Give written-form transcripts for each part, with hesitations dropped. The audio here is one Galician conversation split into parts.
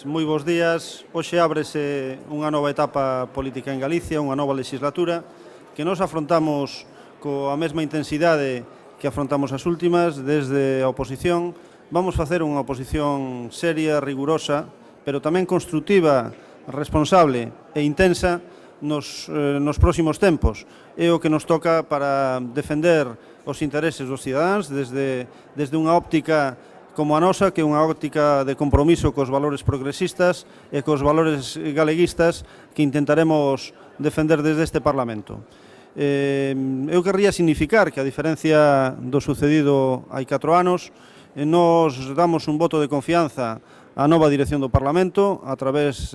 Moi bons días. Hoxe ábrese unha nova etapa política en Galicia, unha nova legislatura, que nos afrontamos coa mesma intensidade que afrontamos as últimas. Desde a oposición vamos facer unha oposición seria, rigurosa, pero tamén constructiva, responsable e intensa nos próximos tempos. É o que nos toca para defender os intereses dos cidadáns desde unha óptica como a nosa, que é unha óptica de compromiso cos valores progresistas e cos valores galeguistas que intentaremos defender desde este Parlamento. Eu querría significar que, a diferencia do sucedido hai 4 anos, nos damos un voto de confianza á nova dirección do Parlamento a través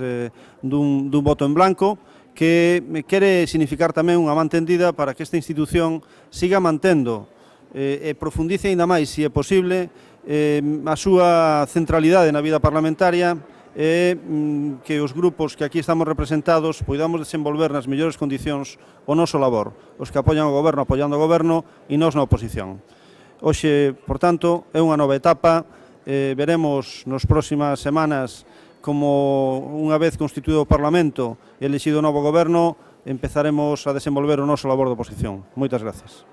dun voto en blanco, que quere significar tamén unha man tendida para que esta institución siga mantendo e profundice ainda máis, se é posible, a súa centralidade na vida parlamentaria e que os grupos que aquí estamos representados poidamos desenvolver nas mellores condicións o noso labor, os que apoian o goberno apoiando o goberno e nós na oposición. Hoxe, por tanto, é unha nova etapa. Veremos nas próximas semanas como, unha vez constituído o Parlamento e elixido o novo goberno, empezaremos a desenvolver o noso labor de oposición. Moitas gracias.